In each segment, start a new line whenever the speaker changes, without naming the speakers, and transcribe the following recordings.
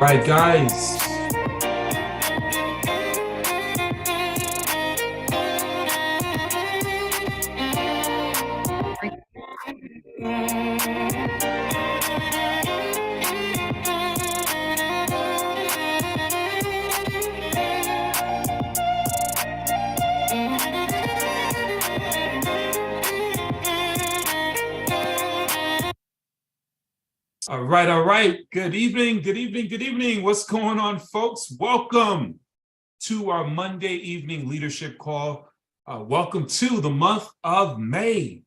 right, guys. All right, all right. Good evening, good evening, good evening. What's going on, folks? Welcome to our Monday evening leadership call. Welcome to the month of May.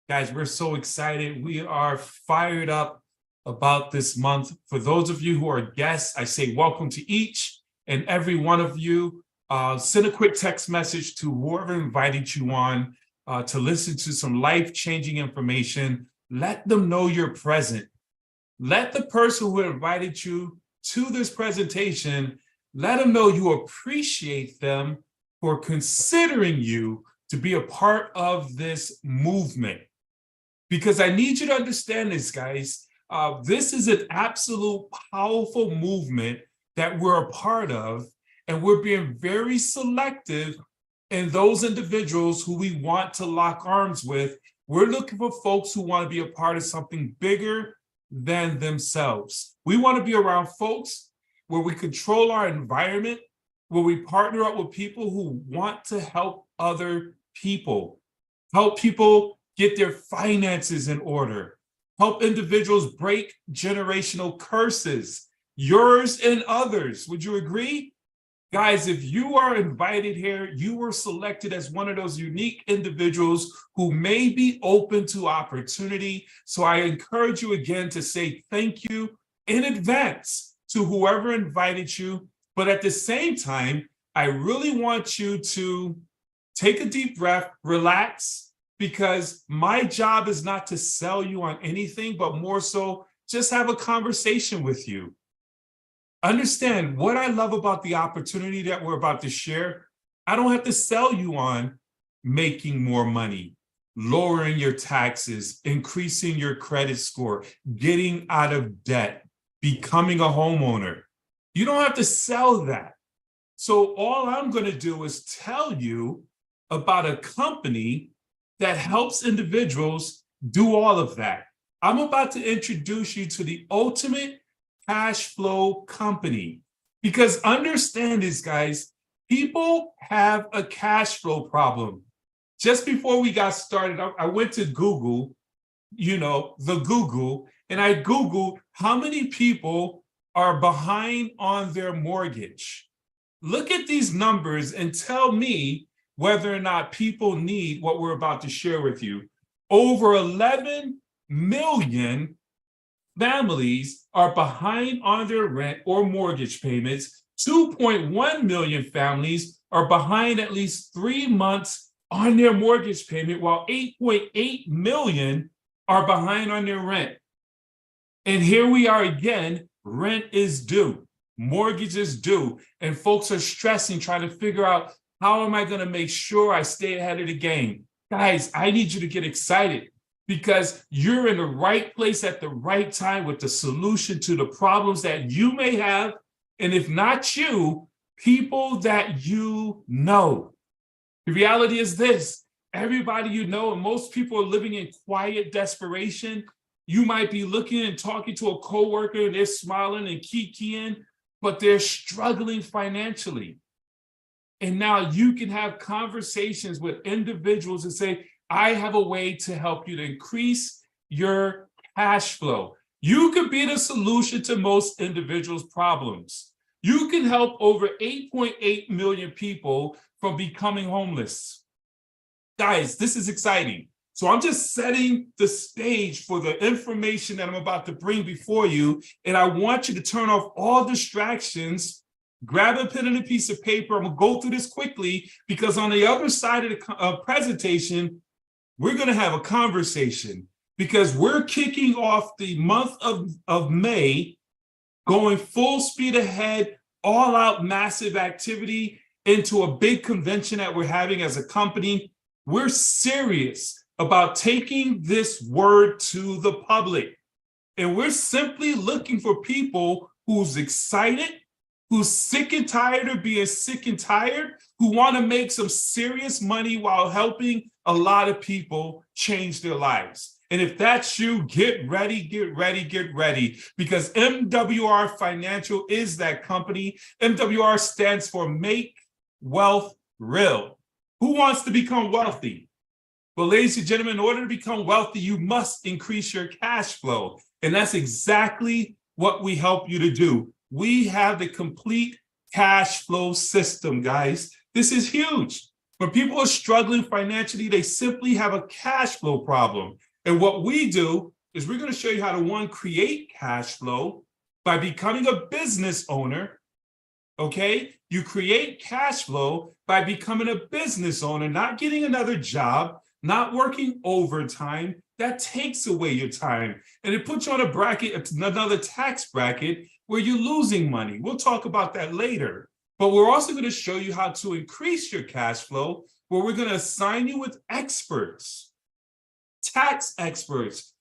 Guys, we're so excited. We are fired up about this month. For those of you who are guests, I say welcome to each and every one of you. Send a quick text message to whoever invited you on to listen to some life-changing information. Let them know you're present. Let the person who invited you to this presentation, let them know you appreciate them for considering you to be a part of this movement. Because I need you to understand this, guys. This is an absolute powerful movement that we're a part of, and we're being very selective in those individuals who we want to lock arms with. We're looking for folks who want to be a part of something bigger than themselves. We want to be around folks where we control our environment, where we partner up with people who want to help other people, help people get their finances in order, help individuals break generational curses, yours and others. Would you agree? Guys, if you are invited here, you were selected as one of those unique individuals who may be open to opportunity. So I encourage you again to say thank you in advance to whoever invited you. But at the same time, I really want you to take a deep breath, relax, because my job is not to sell you on anything, but more so just have a conversation with you. Understand what I love about the opportunity that we're about to share. I don't have to sell you on making more money, lowering your taxes, increasing your credit score, getting out of debt, becoming a homeowner. You don't have to sell that. So all I'm going to do is tell you about a company that helps individuals do all of that. I'm about to introduce you to the ultimate cash flow company. Because understand this, guys, people have a cash flow problem. Just before we got started, I went to Google, the Google, and I Googled how many people are behind on their mortgage. Look at these numbers and tell me whether or not people need what we're about to share with you. Over 11 million families are behind on their rent or mortgage payments. 2.1 million families are behind at least 3 months on their mortgage payment, while 8.8 million are behind on their rent. And here we are again, rent is due, mortgage is due, and folks are stressing, trying to figure out, how am I going to make sure I stay ahead of the game? Guys, I need you to get excited, because you're in the right place at the right time with the solution to the problems that you may have. And if not you, people that you know. The reality is this: everybody you know, and most people are living in quiet desperation. You might be looking and talking to a coworker and they're smiling and kikiing, but they're struggling financially. And now you can have conversations with individuals and say, I have a way to help you to increase your cash flow. You could be the solution to most individuals' problems. You can help over 8.8 million people from becoming homeless. Guys, this is exciting. So I'm just setting the stage for the information that I'm about to bring before you. And I want you to turn off all distractions. Grab a pen and a piece of paper. I'm going to go through this quickly, because on the other side of the presentation, we're going to have a conversation, because we're kicking off the month of May, going full speed ahead, all out massive activity into a big convention that we're having as a company. We're serious about taking this word to the public. And we're simply looking for people who's excited, who's sick and tired of being sick and tired, who want to make some serious money while helping a lot of people change their lives. And if that's you, get ready, get ready, get ready, because MWR Financial is that company. MWR stands for Make Wealth Real. Who wants to become wealthy? Well, ladies and gentlemen, in order to become wealthy, you must increase your cash flow. And that's exactly what we help you to do. We have the complete cash flow system, guys. This is huge. When people are struggling financially, they simply have a cash flow problem. And what we do is we're going to show you how to, one, create cash flow by becoming a business owner. Okay? You create cash flow by becoming a business owner, not getting another job, not working overtime. That takes away your time. And it puts you on a bracket, another tax bracket, where you're losing money. We'll talk about that later. But we're also going to show you how to increase your cash flow, where we're going to assign you with experts, tax experts,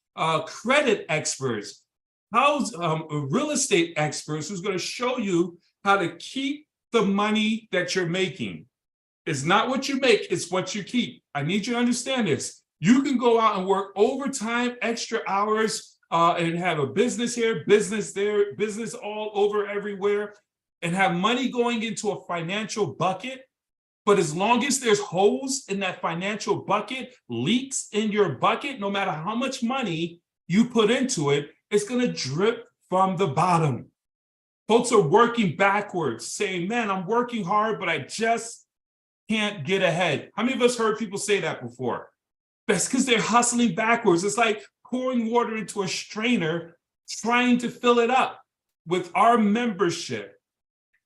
credit experts, real estate experts, who's going to show you how to keep the money that you're making. It's not what you make, it's what you keep. I need you to understand this. You can go out and work overtime, extra hours, and have a business here, business there, business all over everywhere, and have money going into a financial bucket. But as long as there's holes in that financial bucket, leaks in your bucket, no matter how much money you put into it, it's going to drip from the bottom. Folks are working backwards, saying, man, I'm working hard, but I just can't get ahead. How many of us heard people say that before? That's because they're hustling backwards. It's like pouring water into a strainer, trying to fill it up. With our membership,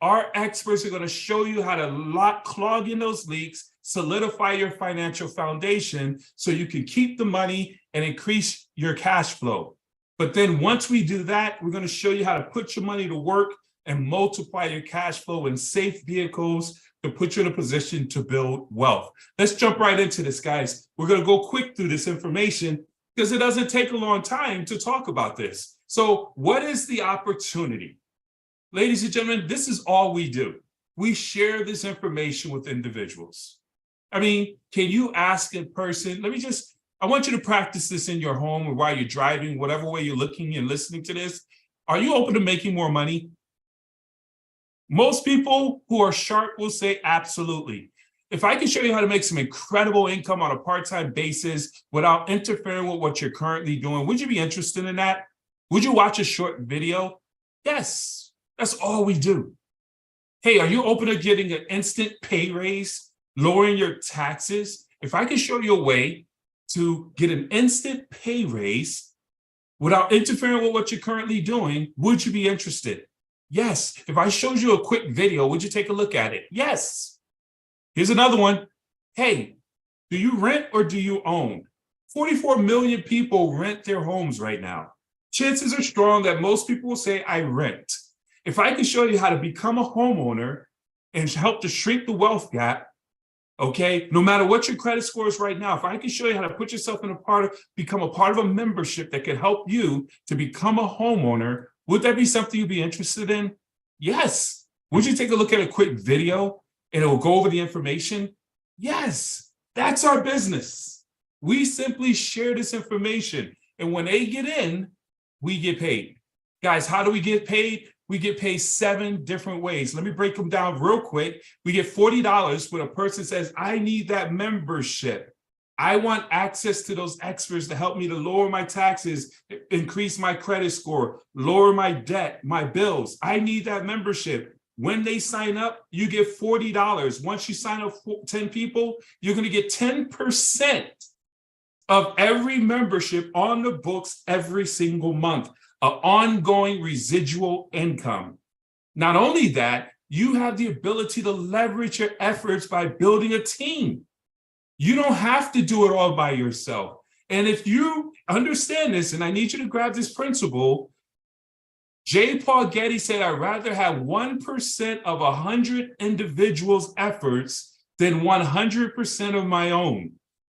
our experts are going to show you how to clog in those leaks, solidify your financial foundation so you can keep the money and increase your cash flow. But then once we do that, we're going to show you how to put your money to work and multiply your cash flow in safe vehicles to put you in a position to build wealth. Let's jump right into this, guys. We're going to go quick through this information because it doesn't take a long time to talk about this. So what is the opportunity? Ladies and gentlemen, this is all we do. We share this information with individuals. I mean, can you ask a person, I want you to practice this in your home or while you're driving, whatever way you're looking and listening to this. Are you open to making more money? Most people who are sharp will say absolutely. If I can show you how to make some incredible income on a part-time basis without interfering with what you're currently doing, would you be interested in that? Would you watch a short video? Yes, that's all we do. Hey, are you open to getting an instant pay raise, lowering your taxes? If I can show you a way to get an instant pay raise without interfering with what you're currently doing, would you be interested? Yes. If I showed you a quick video, would you take a look at it? Yes. Here's another one. Hey, do you rent or do you own? 44 million people rent their homes right now. Chances are strong that most people will say, I rent. If I can show you how to become a homeowner and help to shrink the wealth gap, okay, no matter what your credit score is right now, if I can show you how to put yourself become a part of a membership that can help you to become a homeowner, would that be something you'd be interested in? Yes. Would you take a look at a quick video and it will go over the information? Yes. That's our business. We simply share this information. And when they get in, we get paid. Guys, how do we get paid? We get paid 7 different ways. Let me break them down real quick. We get $40 when a person says, I need that membership. I want access to those experts to help me to lower my taxes, increase my credit score, lower my debt, my bills. I need that membership. When they sign up, you get $40. Once you sign up 10 people, you're going to get 10% of every membership on the books every single month, an ongoing residual income. Not only that, you have the ability to leverage your efforts by building a team. You don't have to do it all by yourself. And if you understand this, and I need you to grab this principle, J. Paul Getty said, I'd rather have 1% of 100 individuals' efforts than 100% of my own.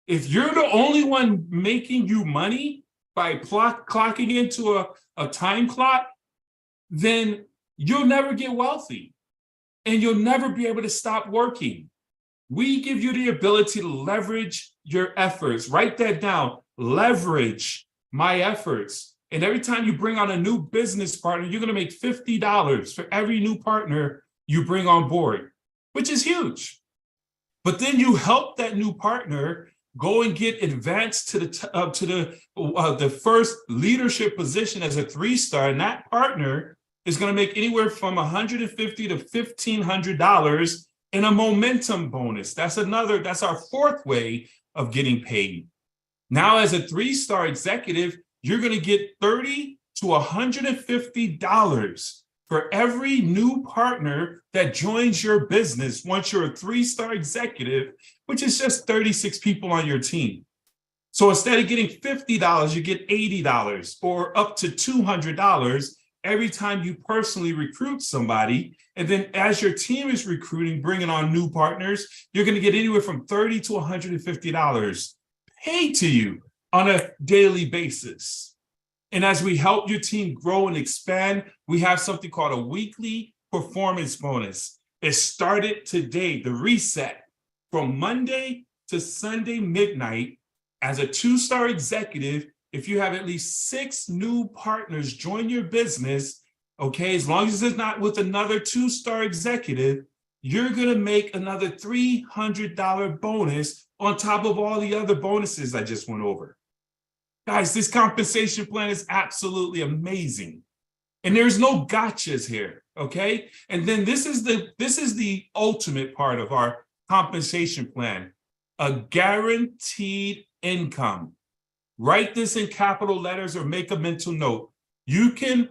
If you're the only one making you money by clocking into a time clock, then you'll never get wealthy and you'll never be able to stop working. We give you the ability to leverage your efforts. Write that down. Leverage my efforts. And every time you bring on a new business partner, you're going to make $50 for every new partner you bring on board, which is huge. But then you help that new partner go and get advanced to the first leadership position as a 3-star, and that partner is going to make anywhere from $150 to $1,500 in a momentum bonus. That's our fourth way of getting paid. Now, as a 3-star executive, you're going to get $30 to $150 for every new partner that joins your business once you're a 3-star executive, which is just 36 people on your team. So instead of getting $50, you get $80 or up to $200 every time you personally recruit somebody. And then as your team is recruiting, bringing on new partners, you're going to get anywhere from $30 to $150 paid to you on a daily basis. And as we help your team grow and expand, we have something called a weekly performance bonus. It started today, the reset, from Monday to Sunday midnight. As a 2-star executive, if you have at least 6 new partners join your business, okay, as long as it's not with another 2-star executive, you're going to make another $300 bonus on top of all the other bonuses I just went over. Guys, this compensation plan is absolutely amazing. And there's no gotchas here, okay? And then this is the ultimate part of our compensation plan, a guaranteed income. Write this in capital letters or make a mental note. You can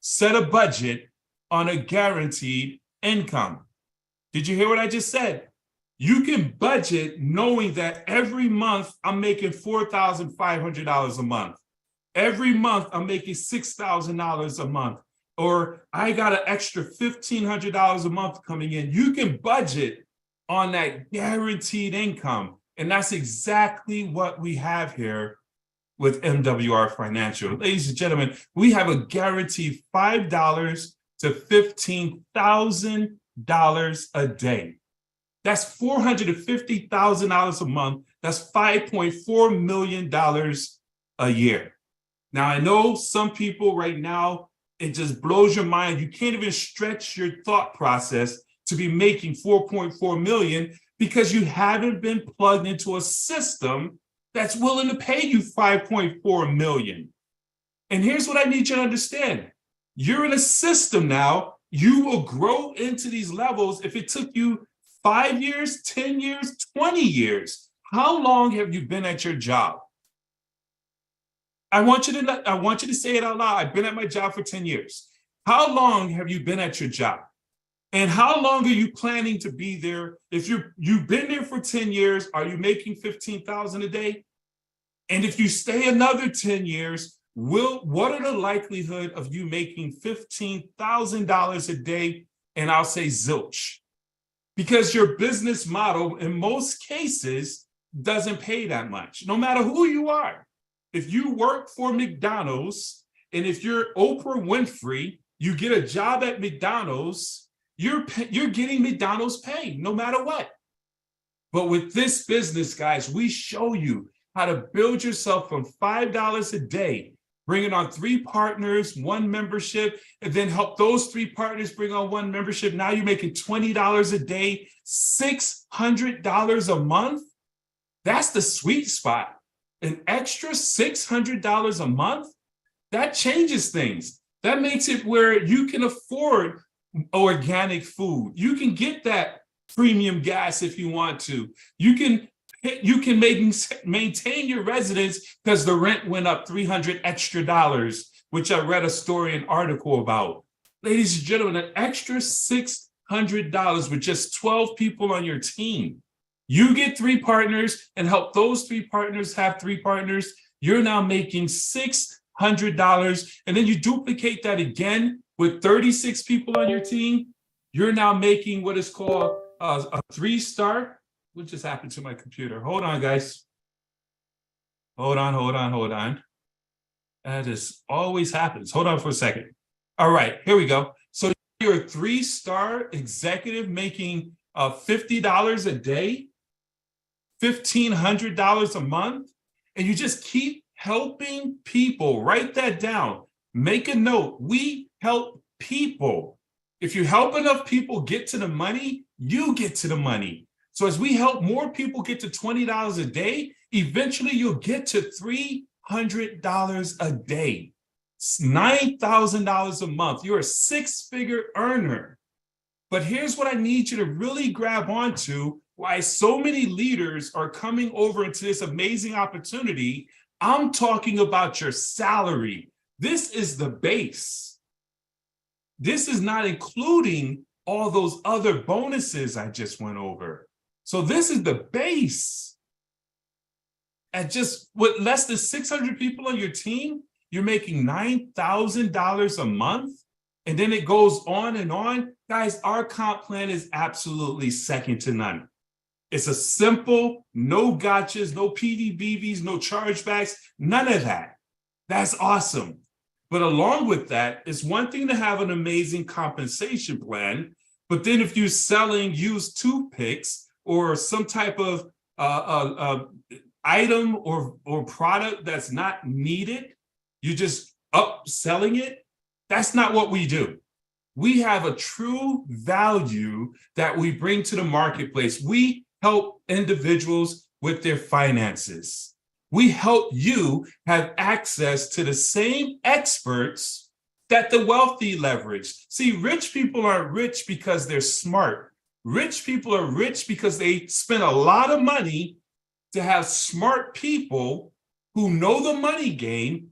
set a budget on a guaranteed income. Did you hear what I just said? You can budget knowing that every month I'm making $4,500 a month. Every month I'm making $6,000 a month, or I got an extra $1,500 a month coming in. You can budget on that guaranteed income. And that's exactly what we have here with MWR Financial. Ladies and gentlemen, we have a guaranteed $5 to $15,000 a day. That's $450,000 a month. That's $5.4 million a year. Now, I know some people right now, it just blows your mind. You can't even stretch your thought process to be making $4.4 million because you haven't been plugged into a system that's willing to pay you $5.4 million. And here's what I need you to understand. You're in a system now. You will grow into these levels if it took you 5 years, 10 years, 20 years. How long have you been at your job? I want you to say it out loud. I've been at my job for 10 years. How long have you been at your job? And how long are you planning to be there? If you've been there for 10 years, are you making $15,000 a day? And if you stay another 10 years, what are the likelihood of you making $15,000 a day? And I'll say zilch. Because your business model, in most cases, doesn't pay that much, no matter who you are. If you work for McDonald's, and if you're Oprah Winfrey, you get a job at McDonald's, you're getting McDonald's pay, no matter what. But with this business, guys, we show you how to build yourself from $5 a day, bringing on 3 partners, 1 membership, and then help those 3 partners bring on 1 membership. Now you're making $20 a day, $600 a month. That's the sweet spot. An extra $600 a month, that changes things. That makes it where you can afford organic food. You can get that premium gas if you want to. You can maintain your residence because the rent went up $300 extra, which I read a story and article about. Ladies and gentlemen, an extra $600 with just 12 people on your team. You get 3 partners and help those 3 partners have 3 partners. You're now making $600. And then you duplicate that again with 36 people on your team. You're now making what is called a 3-star. What just happened to my computer? Hold on, guys. Hold on. That just always happens. Hold on for a second. All right, here we go. So you're a 3-star executive making $50 a day, $1,500 a month, and you just keep helping people. Write that down. Make a note. We help people. If you help enough people get to the money, you get to the money. So as we help more people get to $20 a day, eventually you'll get to $300 a day. It's $9,000 a month. You're a 6-figure earner. But here's what I need you to really grab onto, why so many leaders are coming over into this amazing opportunity. I'm talking about your salary. This is the base. This is not including all those other bonuses I just went over. So this is the base. At just with less than 600 people on your team, you're making $9,000 a month. And then it goes on and on. Guys, our comp plan is absolutely second to none. It's a simple, no gotchas, no PDBVs, no chargebacks, none of that. That's awesome. But along with that, it's one thing to have an amazing compensation plan, but then if you're selling used toothpicks or some type of item or product that's not needed, you're just upselling it. That's not what we do. We have a true value that we bring to the marketplace. We help individuals with their finances. We help you have access to the same experts that the wealthy leverage. See, rich people aren't rich because they're smart. Rich people are rich because they spend a lot of money to have smart people who know the money game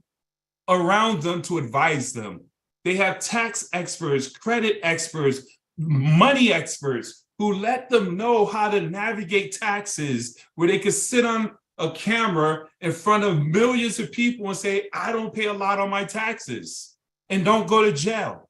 around them to advise them. They have tax experts, credit experts, money experts who let them know how to navigate taxes, where they can sit on a camera in front of millions of people and say, I don't pay a lot on my taxes, and don't go to jail.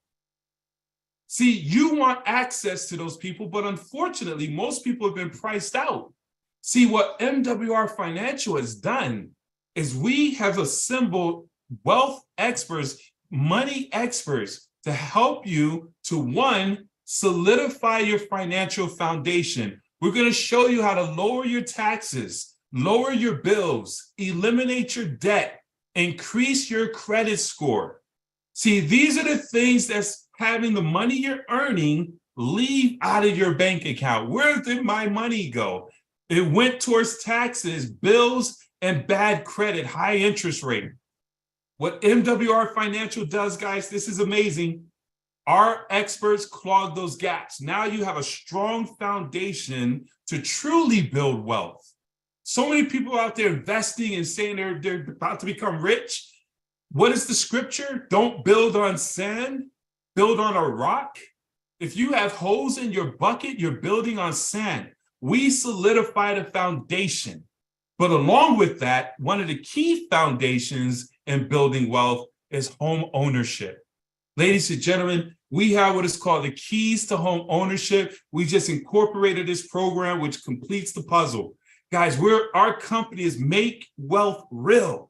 See, you want access to those people, but unfortunately, most people have been priced out. See, what MWR Financial has done is we have assembled wealth experts, money experts to help you to, one, solidify your financial foundation. We're going to show you how to lower your taxes, lower your bills, eliminate your debt, increase your credit score. See, these are the things that's having the money you're earning leave out of your bank account. Where did my money go? It went towards taxes, bills, and bad credit, high interest rate. What MWR Financial does, guys, this is amazing. Our experts clog those gaps. Now you have a strong foundation to truly build wealth. So many people out there investing and saying they're about to become rich. What is the scripture? Don't build on sand, build on a rock. If you have holes in your bucket, you're building on sand. We solidify the foundation. But along with that, one of the key foundations in building wealth is home ownership. Ladies and gentlemen, we have what is called the keys to home ownership. We just incorporated this program, which completes the puzzle. Guys, our company is Make Wealth Real,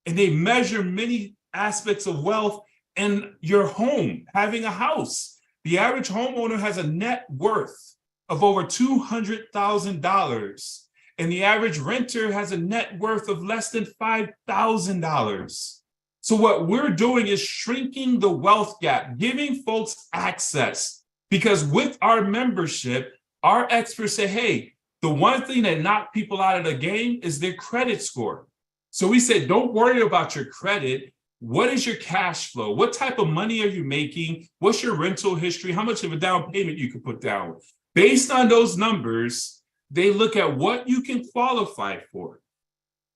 and they measure many aspects of wealth in your home, having a house. The average homeowner has a net worth of over $200,000. And the average renter has a net worth of less than $5,000. So what we're doing is shrinking the wealth gap, giving folks access. Because with our membership, our experts say, hey, the one thing that knocked people out of the game is their credit score. So we said, don't worry about your credit. What is your cash flow? What type of money are you making? What's your rental history? How much of a down payment you can put down? Based on those numbers, they look at what you can qualify for.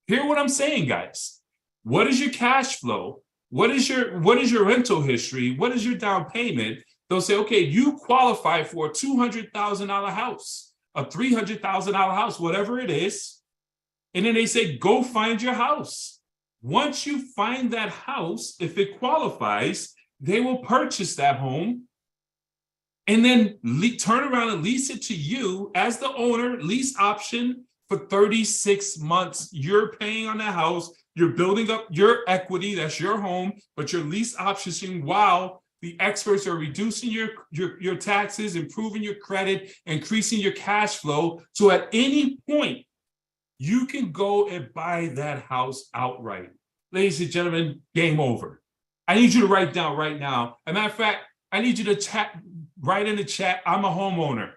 Hear what I'm saying, guys. What is your cash flow? What is your rental history? What is your down payment? They'll say, okay, you qualify for a $200,000 house, a $300,000 house, whatever it is. And then they say, go find your house. Once you find that house, if it qualifies, they will purchase that home and then turn around and lease it to you as the owner, lease option for 36 months. You're paying on the house. You're building up your equity. That's your home, but you're lease optioning while the experts are reducing your taxes, improving your credit, increasing your cash flow. So at any point, you can go and buy that house outright. Ladies and gentlemen, game over. I need you to write down right now. As a matter of fact, I need you to write in the chat, I'm a homeowner.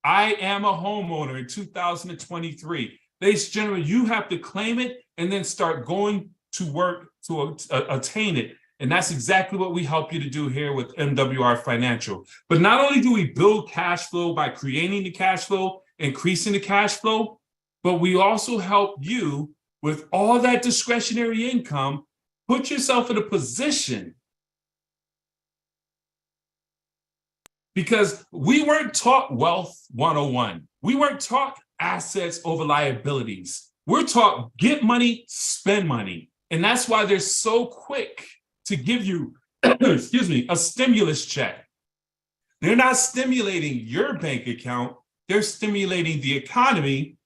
I am a homeowner in 2023. Ladies and gentlemen, you have to claim it and then start going to work to attain it. And that's exactly what we help you to do here with MWR Financial. But not only do we build cash flow by creating the cash flow, increasing the cash flow, but we also help you with all that discretionary income, put yourself in a position. Because we weren't taught Wealth 101. We weren't taught assets over liabilities. We're taught get money, spend money. And that's why they're so quick to give you, excuse me, a stimulus check. They're not stimulating your bank account. They're stimulating the economy,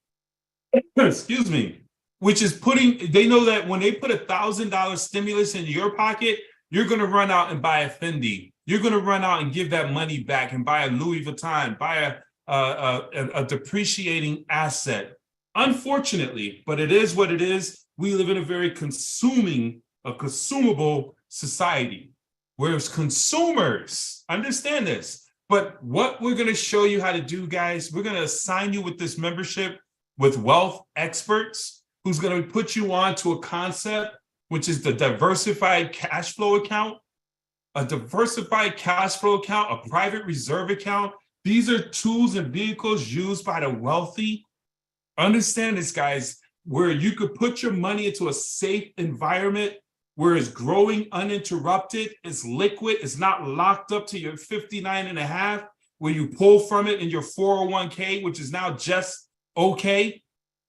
excuse me, which is they know that when they put $1,000 stimulus in your pocket, you're going to run out and buy a Fendi. You're going to run out and give that money back and buy a Louis Vuitton, buy a depreciating asset. Unfortunately, but it is what it is. We live in a very consumable society, whereas consumers understand this. But what we're going to show you how to do, guys, we're going to assign you with this membership with wealth experts who's going to put you on to a concept, which is the diversified cash flow account. A diversified cash flow account, a private reserve account. These are tools and vehicles used by the wealthy. Understand this, guys, where you could put your money into a safe environment where it's growing uninterrupted, it's liquid, it's not locked up to your 59.5, where you pull from it in your 401k, which is now just okay.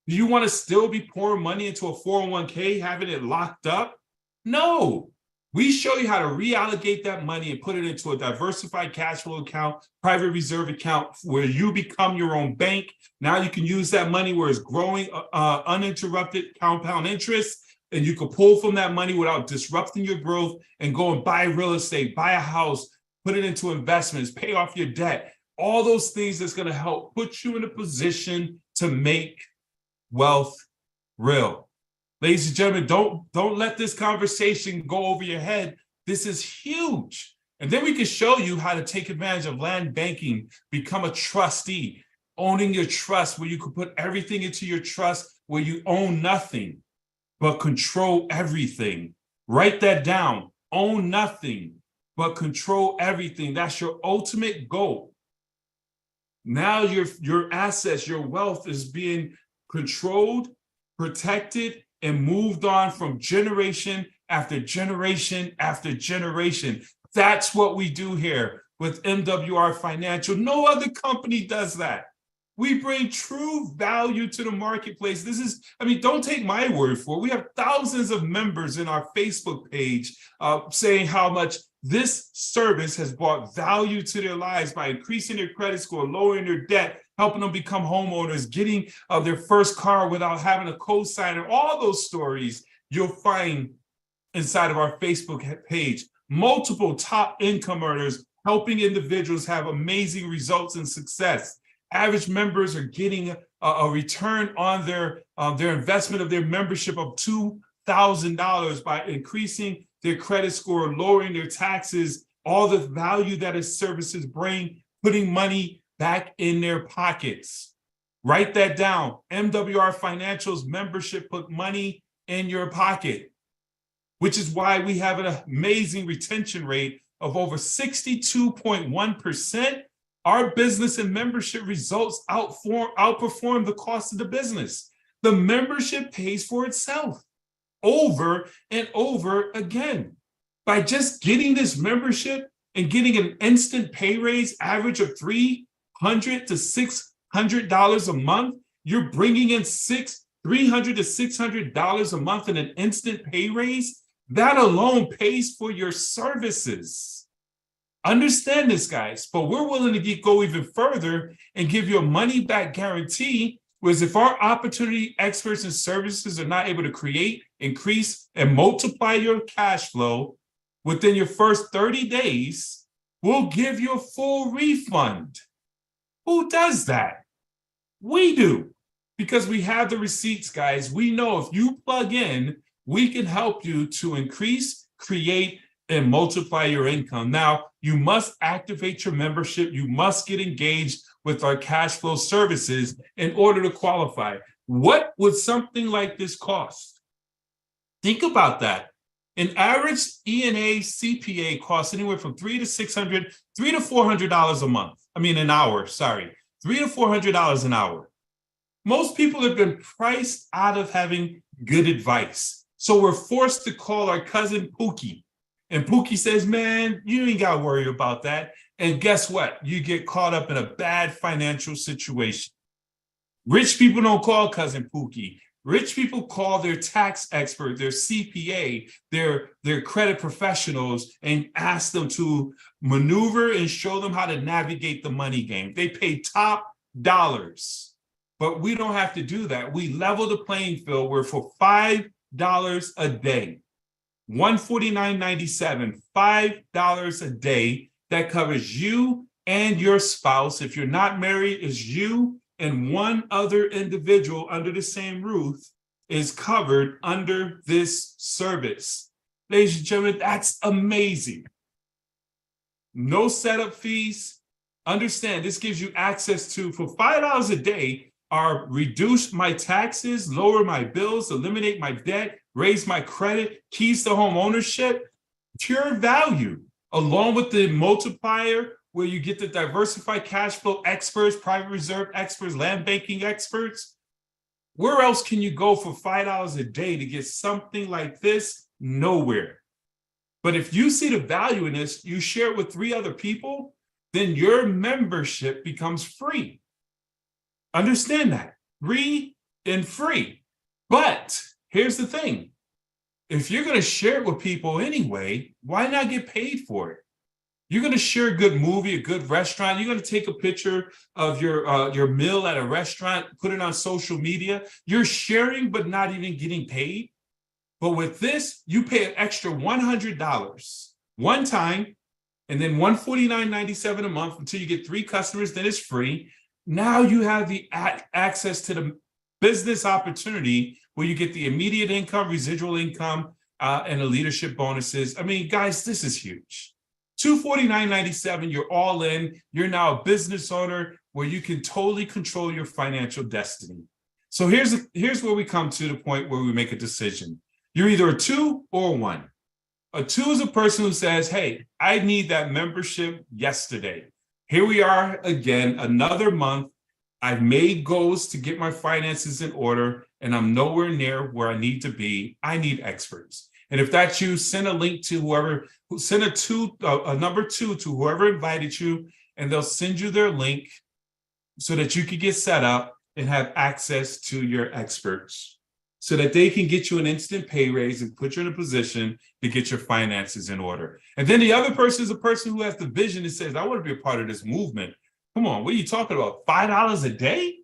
Do you want to still be pouring money into a 401k, having it locked up? No. We show you how to reallocate that money and put it into a diversified cash flow account, private reserve account, where you become your own bank. Now you can use that money where it's growing uninterrupted compound interest, and you can pull from that money without disrupting your growth and go and buy real estate, buy a house, put it into investments, pay off your debt. All those things that's going to help put you in a position to make wealth real. Ladies and gentlemen, don't let this conversation go over your head. This is huge. And then we can show you how to take advantage of land banking, become a trustee, owning your trust, where you can put everything into your trust, where you own nothing, but control everything. Write that down. Own nothing, but control everything. That's your ultimate goal. Now your assets, your wealth is being controlled, protected, and moved on from generation after generation after generation. That's what we do here with MWR Financial. No other company does that. We bring true value to the marketplace. Don't take my word for it. We have thousands of members in our Facebook page saying how much this service has brought value to their lives by increasing their credit score, lowering their debt, helping them become homeowners, getting their first car without having a co-signer. All those stories you'll find inside of our Facebook page. Multiple top income earners helping individuals have amazing results and success. Average members are getting a return on their investment of their membership of $2,000 by increasing their credit score, lowering their taxes, all the value that its services bring, putting money back in their pockets. Write that down. MWR Financial's membership put money in your pocket, which is why we have an amazing retention rate of over 62.1%. Our business and membership results outperform the cost of the business. The membership pays for itself over and over again. By just getting this membership and getting an instant pay raise average of $300 to $600 a month, you're bringing in $300 to $600 a month in an instant pay raise. That alone pays for your services. Understand this, guys, but we're willing to go even further and give you a money back guarantee. Whereas if our opportunity experts and services are not able to create, increase, and multiply your cash flow, within your first 30 days, we'll give you a full refund. Who does that? We do, because we have the receipts, guys. We know if you plug in, we can help you to increase, create, and multiply your income. Now, you must activate your membership. You must get engaged with our cash flow services in order to qualify. What would something like this cost? Think about that. An average ENA CPA costs anywhere from $300 to $400 a month. I mean, an hour, sorry. $300 to $400 an hour. Most people have been priced out of having good advice. So we're forced to call our cousin Pookie. And Pookie says, man, you ain't got to worry about that. And guess what? You get caught up in a bad financial situation. Rich people don't call cousin Pookie. Rich people call their tax expert, their CPA, their credit professionals, and ask them to maneuver and show them how to navigate the money game. They pay top dollars, but we don't have to do that. We level the playing field where for $5 a day, $149.97, $5 a day, that covers you and your spouse. If you're not married, it's you and one other individual under the same roof is covered under this service. Ladies and gentlemen, that's amazing. No setup fees. Understand, this gives you access to, for $5 a day, reduce my taxes, lower my bills, eliminate my debt, raise my credit, keys to home ownership, pure value, along with the multiplier, where you get the diversified cash flow experts, private reserve experts, land banking experts. Where else can you go for $5 a day to get something like this? Nowhere. But if you see the value in this, you share it with 3 other people, then your membership becomes free. Understand that, free and free. But here's the thing. If you're going to share it with people anyway, why not get paid for it? You're going to share a good movie, a good restaurant. You're going to take a picture of your meal at a restaurant, put it on social media. You're sharing, but not even getting paid. But with this, you pay an extra $100 one time, and then $149.97 a month until you get 3 customers, then it's free. Now you have the access to the business opportunity where you get the immediate income, residual income, and the leadership bonuses. I mean, guys, this is huge. $249.97, you're all in. You're now a business owner where you can totally control your financial destiny. So here's where we come to the point where we make a decision. You're either a 2 or a 1. A 2 is a person who says, hey, I need that membership yesterday. Here we are again, another month. I've made goals to get my finances in order, and I'm nowhere near where I need to be. I need experts. And if that's you, send a link to whoever, send a number 2 to whoever invited you, and they'll send you their link so that you can get set up and have access to your experts so that they can get you an instant pay raise and put you in a position to get your finances in order. And then the other person is a person who has the vision and says, I want to be a part of this movement. Come on, what are you talking about? $5 a day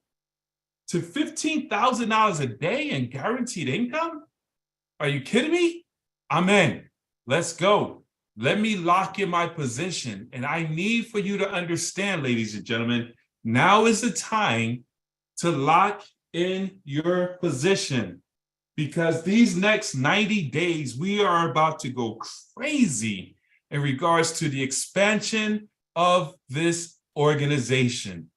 to $15,000 a day in guaranteed income? Are you kidding me? I'm in. Let's go. Let me lock in my position. And I need for you to understand, ladies and gentlemen, now is the time to lock in your position, because these next 90 days, we are about to go crazy in regards to the expansion of this organization.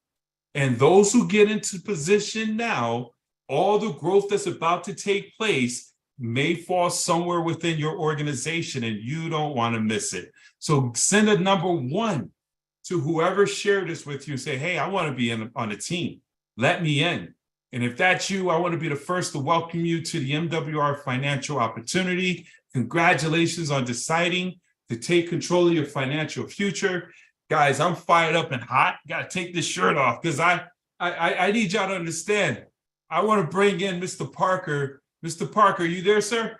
And those who get into position now, all the growth that's about to take place may fall somewhere within your organization, and you don't want to miss it. So send a number 1 to whoever shared this with you and say, hey, I want to be on a team. Let me in. And if that's you, I want to be the first to welcome you to the MWR Financial Opportunity. Congratulations on deciding to take control of your financial future. Guys, I'm fired up and hot. Got to take this shirt off because I need y'all to understand. I want to bring in Mr. Parker. Mr. Parker, you there, sir?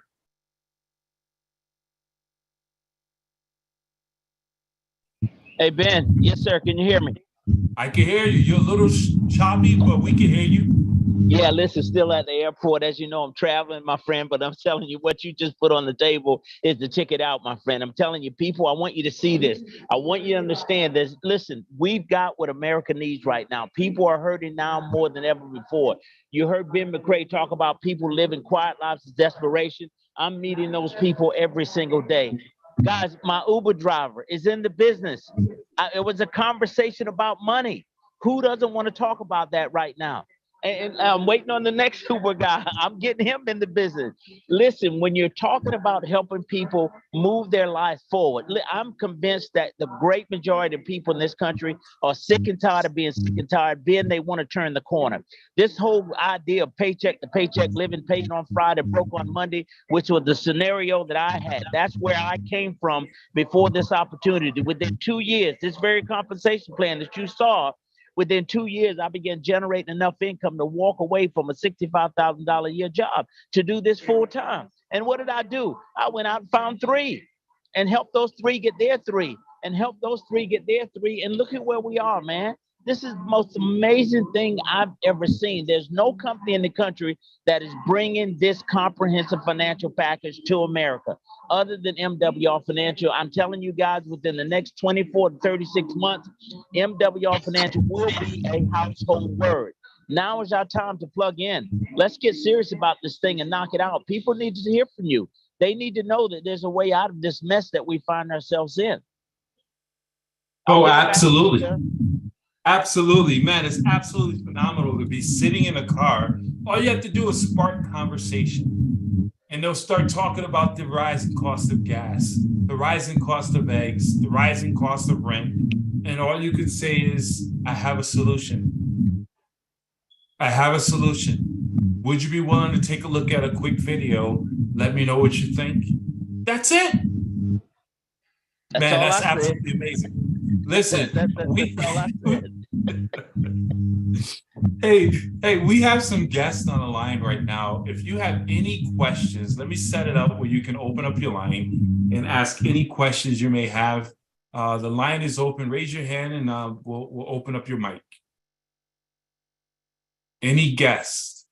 Hey, Ben. Yes, sir. Can you hear me?
I can hear you. You're a little choppy, but we can hear you.
Yeah, listen, still at the airport. As you know, I'm traveling, my friend, but I'm telling you, what you just put on the table is the ticket out, my friend. I'm telling you, people, I want you to see this. I want you to understand this. Listen, we've got what America needs right now. People are hurting now more than ever before. You heard Ben McCrae talk about people living quiet lives of desperation. I'm meeting those people every single day. Guys, my Uber driver is in the business. It was a conversation about money. Who doesn't want to talk about that right now? And I'm waiting on the next Uber guy. I'm getting him in the business. Listen, when you're talking about helping people move their life forward, I'm convinced that the great majority of people in this country are sick and tired of being sick and tired, being they want to turn the corner. This whole idea of paycheck to paycheck, living paid on Friday, broke on Monday, which was the scenario that I had. That's where I came from before this opportunity. Within 2 years, this very compensation plan that you saw, within 2 years, I began generating enough income to walk away from a $65,000 a year job to do this full time. And what did I do? I went out and found three and helped those three get their three and helped those three get their three. And look at where we are, man. This is the most amazing thing I've ever seen. There's no company in the country that is bringing this comprehensive financial package to America other than MWR Financial. I'm telling you guys, within the next 24 to 36 months, MWR Financial will be a household word. Now is our time to plug in. Let's get serious about this thing and knock it out. People need to hear from you. They need to know that there's a way out of this mess that we find ourselves in.
Oh, absolutely. Absolutely, man. It's absolutely phenomenal to be sitting in a car. All you have to do is spark conversation, and they'll start talking about the rising cost of gas, the rising cost of eggs, the rising cost of rent. And all you can say is, I have a solution. I have a solution. Would you be willing to take a look at a quick video? Let me know what you think. That's it. Man, that's absolutely amazing. Listen, hey, we have some guests on the line right now. If you have any questions, let me set it up where you can open up your line and ask any questions you may have. The line is open. Raise your hand and we'll open up your mic. Any guests?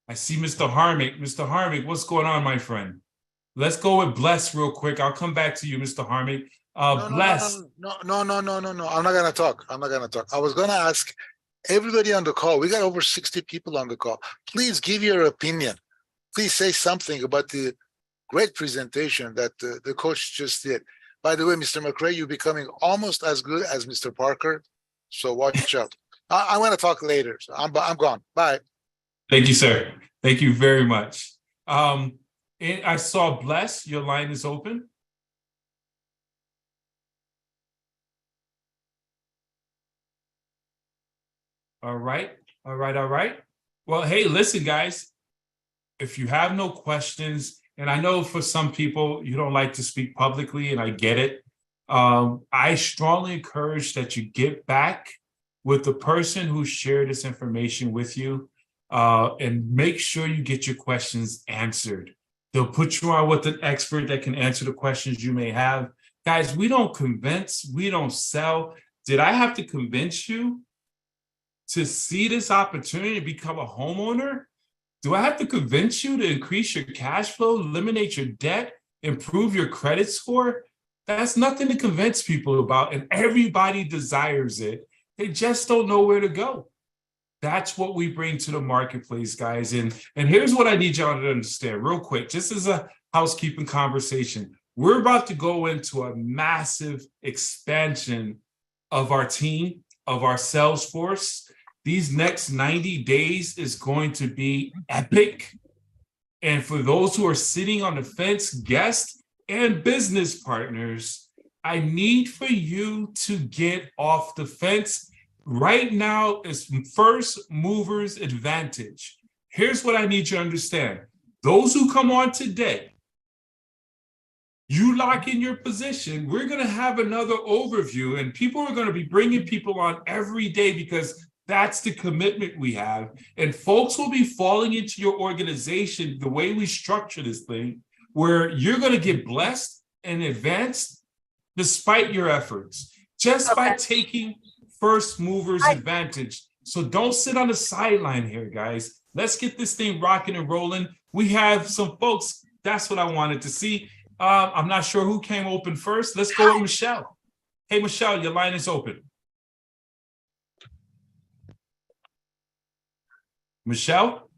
I see Mr. Harmick. Mr. Harmick, what's going on, my friend? Let's go with Bless real quick. I'll come back to you, Mr. Harmick. Bless.
No. I'm not gonna talk. I was gonna ask everybody on the call. We got over 60 people on the call. Please give your opinion. Please say something about the great presentation that the coach just did. By the way, Mr. McCrae, you're becoming almost as good as Mr. Parker. So watch out. I'm going to talk later. So I'm gone. Bye.
Thank you, sir. Thank you very much. I saw Bless. Your line is open. All right. Well, hey, listen, guys. If you have no questions, and I know for some people you don't like to speak publicly, and I get it. I strongly encourage that you get back with the person who shared this information with you, and make sure you get your questions answered. They'll put you on with an expert that can answer the questions you may have. Guys, we don't convince, we don't sell. Did I have to convince you to see this opportunity to become a homeowner? Do I have to convince you to increase your cash flow, eliminate your debt, improve your credit score? That's nothing to convince people about, and everybody desires it. They just don't know where to go. That's what we bring to the marketplace, guys. And here's what I need y'all to understand real quick, just as a housekeeping conversation. We're about to go into a massive expansion of our team, of our sales force. These next 90 days is going to be epic. And for those who are sitting on the fence, guests and business partners, I need for you to get off the fence. Right now is first movers advantage. Here's what I need you to understand. Those who come on today, you lock in your position. We're going to have another overview, and people are going to be bringing people on every day because that's the commitment we have. And folks will be falling into your organization the way we structure this thing, where you're going to get blessed and advanced despite your efforts, just by taking first movers advantage. So don't sit on the sideline here, guys. Let's get this thing rocking and rolling. We have some folks. That's what I wanted to see. I'm not sure who came open first. Let's go with Michelle. Hey, Michelle, your line is open. Michelle?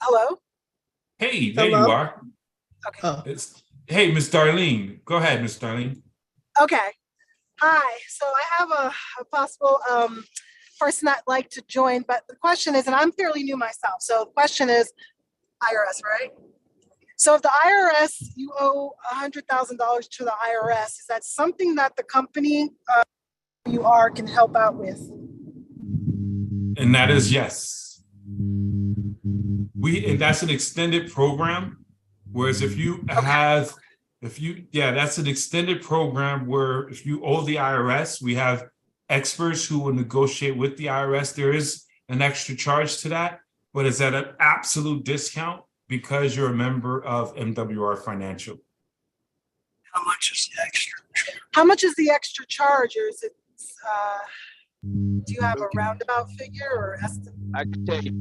Hello?
Hey, there
Hello?
you are.
Okay.
Hey, Miss Darlene. Go ahead, Miss Darlene.
Okay. Hi. So I have a possible person I'd like to join, but the question is, and I'm fairly new myself. So the question is IRS, right? So if the IRS, you owe $100,000 to the IRS, is that something that the company you are can help out with?
And that is yes. And that's an extended program. Whereas if you have, that's an extended program where if you owe the IRS, we have experts who will negotiate with the IRS. There is an extra charge to that, but it's at an absolute discount because you're a member of MWR Financial.
How much is the extra charge? How much is the extra charge, or is it, do you have a roundabout figure or estimate?
I can tell you.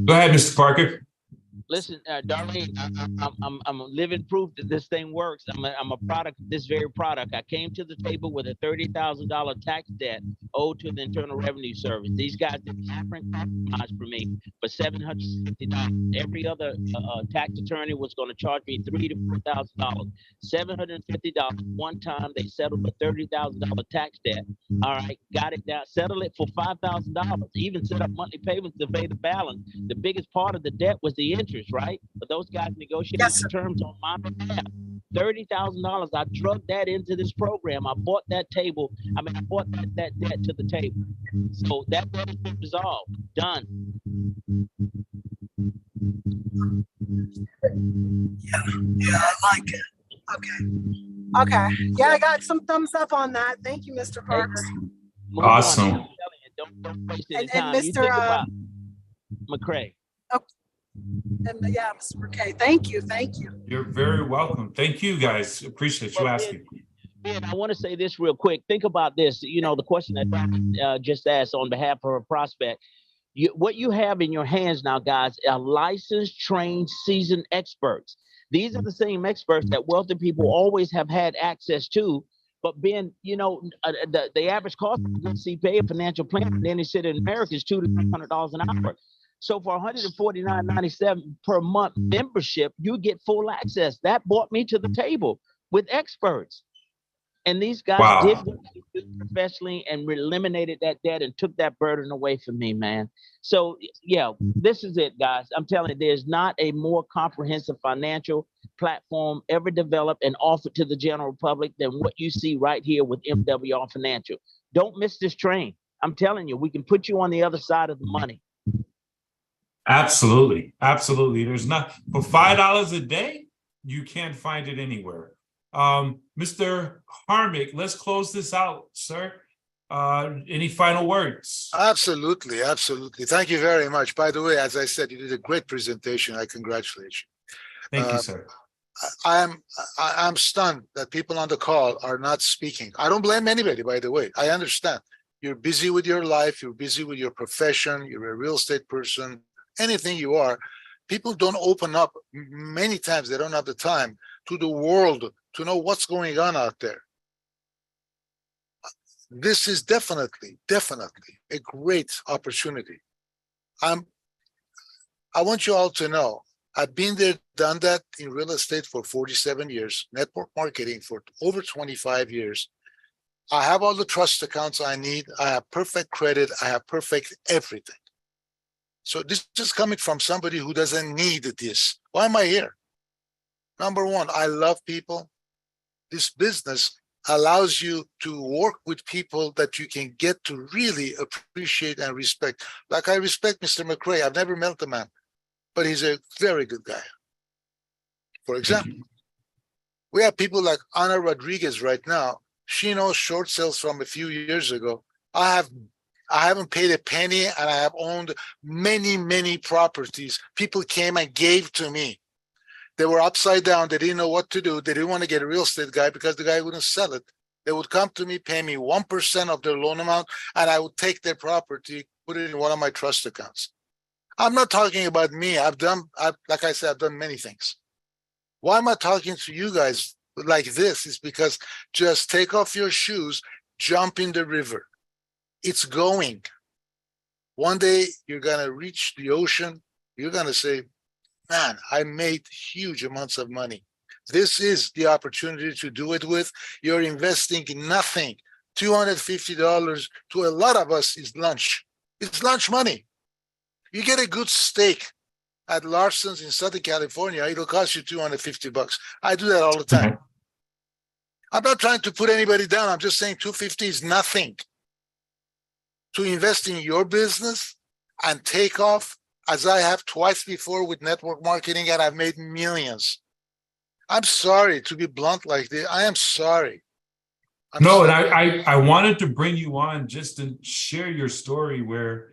Go ahead, Mr. Parker.
Listen, Darlene, I'm a living proof that this thing works. I'm a product of this very product. I came to the table with a $30,000 tax debt owed to the Internal Revenue Service. These guys did African compromise for me for $750. Every other tax attorney was going to charge me $3,000 to $4,000. $750 one time. They settled a $30,000 tax debt. All right, got it down. Settled it for $5,000. Even set up monthly payments to pay the balance. The biggest part of the debt was the interest. Right? But those guys negotiated the terms on my behalf. $30,000. I drugged that into this program. I bought that table. I bought that debt to the table. So that debt has been resolved. Done.
Yeah, I like it. Okay. Yeah, I got some thumbs up on that. Thank you, Mr. Parks.
Awesome.
I'm telling you, don't waste any time.
And
You
Mr.
think about McCray.
And yeah, Mr. McKay, thank you.
You're very welcome. Thank you, guys. Appreciate you asking.
And I want to say this real quick. Think about this. You know, the question that just asked on behalf of a prospect. What you have in your hands now, guys, are licensed, trained, seasoned experts. These are the same experts that wealthy people always have had access to. But being, the average cost of a CPA, a financial planner, in any city in America is $200 to $300 an hour. So for $149.97 per month membership, you get full access. That brought me to the table with experts. And these guys did what they did professionally and eliminated that debt and took that burden away from me, man. So yeah, this is it, guys. I'm telling you, there's not a more comprehensive financial platform ever developed and offered to the general public than what you see right here with MWR Financial. Don't miss this train. I'm telling you, we can put you on the other side of the money.
Absolutely. There's not for $5 a day, you can't find it anywhere. Mr. Harmick, let's close this out, sir. Any final words?
Absolutely. Thank you very much. By the way, as I said, you did a great presentation. I congratulate you.
Thank you, sir.
I'm stunned that people on the call are not speaking. I don't blame anybody, by the way. I understand. You're busy with your life. You're busy with your profession. You're a real estate person. Anything you are, people don't open up. Many times they don't have the time to the world to know what's going on out there. This is definitely a great opportunity. I want you all to know, I've been there, done that in real estate for 47 years, network marketing for over 25 years. I have all the trust accounts I need. I have perfect credit. I have perfect everything. So this is coming from somebody who doesn't need this. Why am I here? Number one, I love people. This business allows you to work with people that you can get to really appreciate and respect. Like I respect Mr. McCray. I've never met the man, but he's a very good guy. For example, we have people like Ana Rodriguez right now. She knows short sales from a few years ago. I haven't paid a penny, and I have owned many properties. People came and gave to me. They were upside down. They didn't know what to do. They didn't want to get a real estate guy because the guy wouldn't sell it. They would come to me, pay me 1% of their loan amount, and I would take their property, put it in one of my trust accounts. I'm not talking about me. Like I said, I've done many things. Why am I talking to you guys like this? Is because just take off your shoes, jump in the river. It's going. One day you're going to reach the ocean. You're going to say, man, I made huge amounts of money. This is the opportunity to do it with. You're investing in nothing. $250 to a lot of us is lunch. It's lunch money. You get a good steak at Larson's in Southern California, it'll cost you $250. I do that all the time. I'm not trying to put anybody down. I'm just saying $250 is nothing. To invest in your business and take off, as I have twice before with network marketing, and I've made millions. I'm sorry to be blunt like this. I am sorry.
And I wanted to bring you on just to share your story where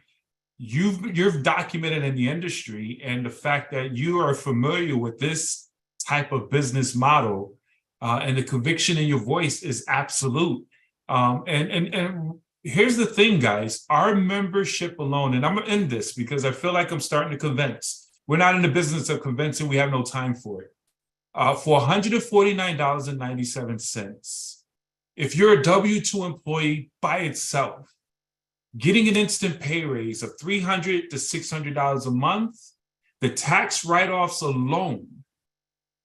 you've documented in the industry, and the fact that you are familiar with this type of business model, and the conviction in your voice is absolute. And here's the thing, guys, our membership alone, and I'm gonna end this because I feel like I'm starting to convince. We're not in the business of convincing. We have no time for it. For $149.97, if you're a W-2 employee by itself, getting an instant pay raise of $300 to $600 a month, the tax write-offs alone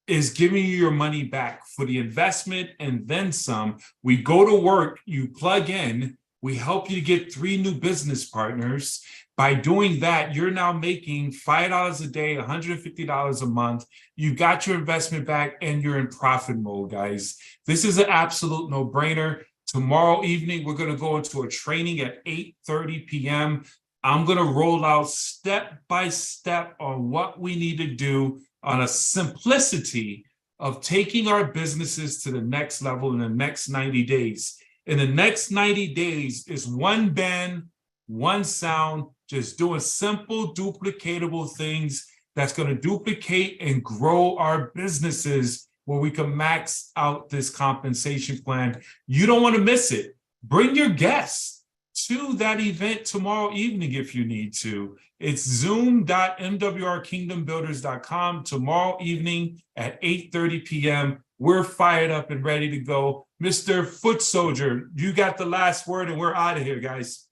is giving you your money back for the investment and then some. We go to work, you plug in, we help you to get 3 new business partners. By doing that, you're now making $5 a day, $150 a month. You got your investment back and you're in profit mode, guys. This is an absolute no-brainer. Tomorrow evening, we're going to go into a training at 8:30 p.m. I'm going to roll out step by step on what we need to do on a simplicity of taking our businesses to the next level in the next 90 days. In the next 90 days is one band, one sound, just doing simple, duplicatable things that's going to duplicate and grow our businesses where we can max out this compensation plan. You don't want to miss it. Bring your guests to that event tomorrow evening if you need to. It's zoom.mwrkingdombuilders.com tomorrow evening at 8:30 p.m. We're fired up and ready to go. Mr. Foot Soldier, you got the last word and we're out of here, guys.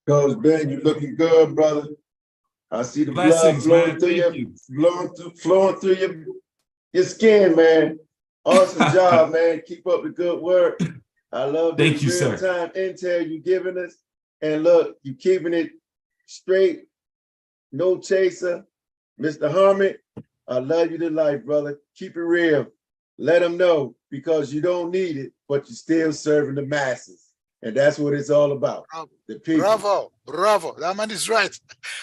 Coach Ben, you're looking good, brother. I see the
Blessings,
blood flowing through your skin, man. Awesome job, man. Keep up the good work. I love the real-time intel you're giving us. And look, you keeping it straight, no chaser. Mr. Harmon, I love you to life, brother. Keep it real. Let them know, because you don't need it, but you're still serving the masses. And that's what it's all about. The people.
Bravo. That man is right.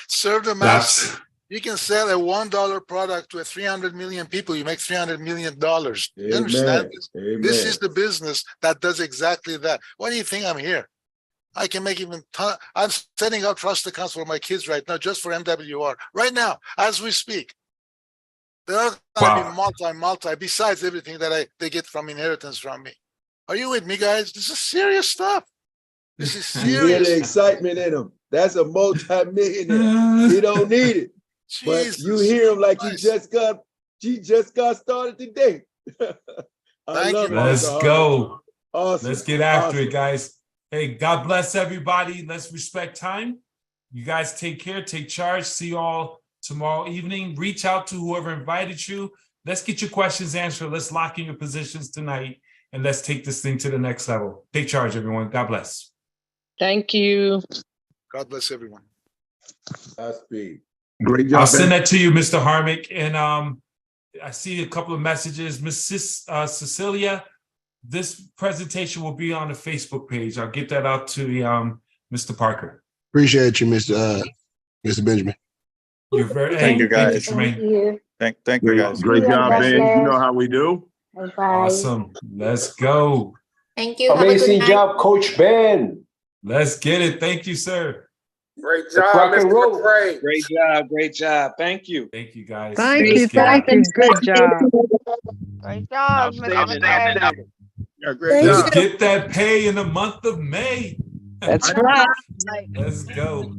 Serve the masses. You can sell a $1 product to 300 million people. You make $300 million. You understand this? Amen. This is the business that does exactly that. Why do you think I'm here? I can make even I'm setting up trust accounts for my kids right now, just for MWR. Right now, as we speak. There are going to be multi, besides everything that they get from inheritance from me. Are you with me, guys? This is serious stuff. This is serious.
You hear the excitement in him. That's a multi-millionaire. He don't need it. But you hear him like he just got started today. I love it.
Let's go.
Awesome.
Let's get after it, guys. Hey, God bless everybody. Let's respect time. You guys take care, take charge. See you all tomorrow evening. Reach out to whoever invited you. Let's get your questions answered. Let's lock in your positions tonight, and let's take this thing to the next level. Take charge, everyone. God bless.
Thank you.
God bless everyone.
Godspeed.
Great job.
I'll send that to you, Mr. Harmick. And I see a couple of messages. Miss Cecilia, this presentation will be on the Facebook page. I'll get that out to Mr. Parker.
Appreciate you, Mr. Benjamin.
You're very
Thank you, guys.
Thank you, Tremaine.
Thank you, guys.
Great job, Ben. You know how we do.
Awesome. Let's go.
Thank you.
Amazing job, Coach Ben.
Let's get it. Thank you, sir.
Great job, Mr. McCray. Great job. Thank you.
Thank you, guys.
Thank you. Good job.
Great job, Mr.
Thank
Let's
you.
get that pay in the month of May.
That's right.
Let's go.